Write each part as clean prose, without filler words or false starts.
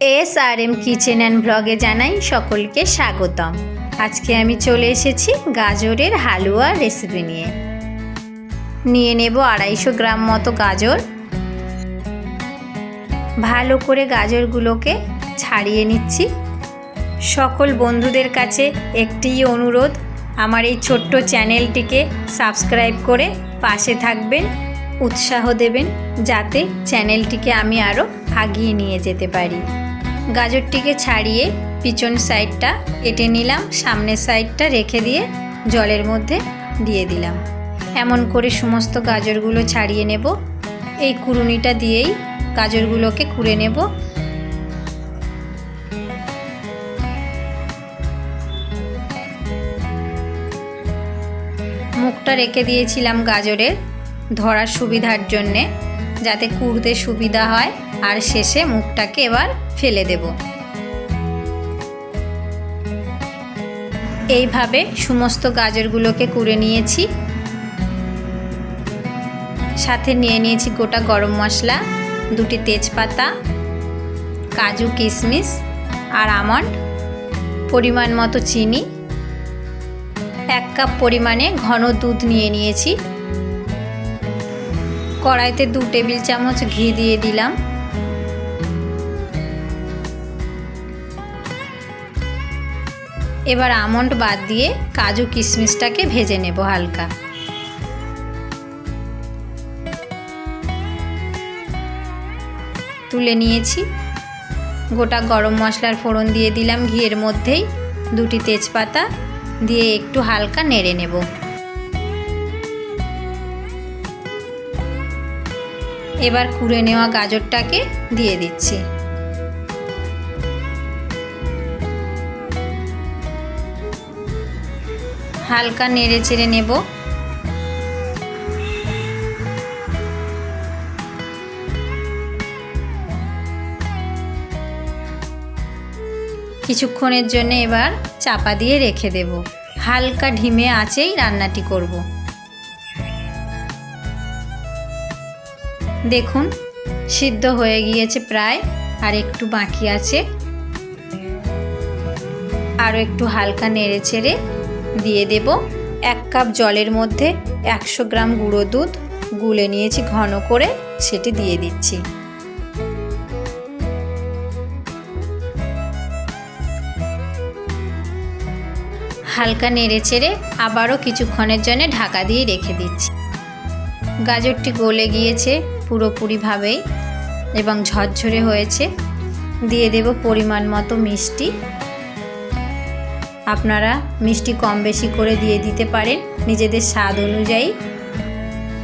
SRM kitchen and ব্লগে জানাই সকলকে স্বাগতম। আজকে আমি চলে এসেছি গাজরের হালুয়া রেসিপি নিয়ে নেব 250 গ্রাম মতো গাজর। ভালো করে গাজরগুলোকে ছাড়িয়ে নিচ্ছি। সকল বন্ধুদের কাছে একটি অনুরোধ, আমার এই ছোট্ট চ্যানেলটিকে সাবস্ক্রাইব করে পাশে থাকবেন, উৎসাহ দেবেন যাতে চ্যানেলটিকে আমি আরও এগিয়ে নিয়ে যেতে পারি। গাজরটিকে ছাড়িয়ে পিছন সাইডটা কেটে নিলাম, সামনের সাইডটা রেখে দিয়ে জলের মধ্যে দিয়ে দিলাম। এমন করে সমস্ত গাজরগুলো ছাড়িয়ে নেব। এই কুড়ুনিটা দিয়েই গাজরগুলোকে কুড়ে নেব। মুখটা রেখে দিয়েছিলাম গাজরের ধরার সুবিধার জন্যে, যাতে কুড়তে সুবিধা হয়। আর শেষে মুখটাকে এবার ফেলে দেব। এইভাবে সমস্ত গাজরগুলোকে কুড়ে নিয়েছি। সাথে নিয়ে নিয়েছি গোটা গরম মশলা, 2টি তেজপাতা, কাজু কিশমিশ আর আমন্ড, পরিমাণ মতো চিনি, 1 কাপ পরিমাণে ঘন দুধ নিয়ে নিয়েছি। কড়াইতে 2 টেবিল চামচ ঘি দিয়ে দিলাম। এবার আমন্ড বাদ দিয়ে কাজু কিশমিশটাকে ভেজে নেব হালকা। তুলে নিয়েছি। গোটা গরম মশলার ফোড়ন দিয়ে দিলাম ঘিয়ের মধ্যেই, 2টি তেজপাতা দিয়ে একটু হালকা নেড়ে নেব। এবার কুড়ে নেওয়া গাজরটাকে দিয়ে দিচ্ছি। হালকা নেড়ে চেড়ে নেব। কিছুক্ষণের জন্য এবার চাপা দিয়ে রেখে দেব। হালকা ধিমে আঁচেই রান্নাটি করব। দেখুন সিদ্ধ হয়ে গিয়েছে প্রায়, আর একটু বাকি আছে। আরও একটু হালকা নেড়ে চেড়ে দিয়ে দেব 1 কাপ জলের মধ্যে 100 গ্রাম গুঁড়ো দুধ গুলে নিয়েছি ঘন করে, সেটি দিয়ে দিচ্ছি। হালকা নেড়ে চেড়ে আবারও কিছুক্ষণের জন্য ঢাকা দিয়ে রেখে দিচ্ছি। গাজরটি গলে গিয়েছে পুরোপুরিভাবেই এবং ঝরঝরে হয়েছে। দিয়ে দেব পরিমাণ মতো মিষ্টি। আপনারা মিষ্টি কম বেশি করে দিয়ে দিতে পারেন নিজেদের স্বাদ অনুযায়ী।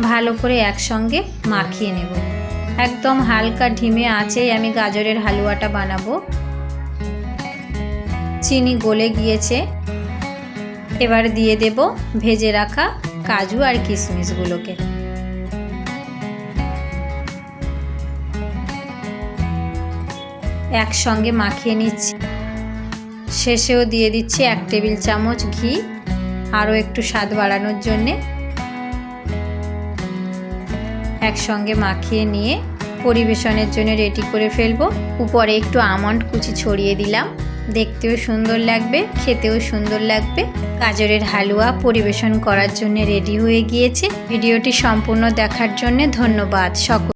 ভালো করে একসঙ্গে মাখিয়ে নেব। একদম হালকা ধিমে আঁচেই আমি গাজরের হালুয়াটা বানাবো। চিনি গলে গিয়েছে। এবার দিয়ে দেব ভেজে রাখা কাজু আর কিশমিশগুলোকে। একসঙ্গে মাখিয়ে নিচ্ছি। শেষেও দিয়ে দিচ্ছি 1 টেবিল চামচ ঘি, আরও একটু স্বাদ বাড়ানোর জন্যে। একসঙ্গে মাখিয়ে নিয়ে পরিবেশনের জন্য রেডি করে ফেলবো। উপরে একটু আমন্ড কুচি ছড়িয়ে দিলাম। দেখতেও সুন্দর লাগবে, খেতেও সুন্দর লাগবে। গাজরের হালুয়া পরিবেশন করার জন্য রেডি হয়ে গিয়েছে। ভিডিওটি সম্পূর্ণ দেখার জন্য ধন্যবাদ সকল।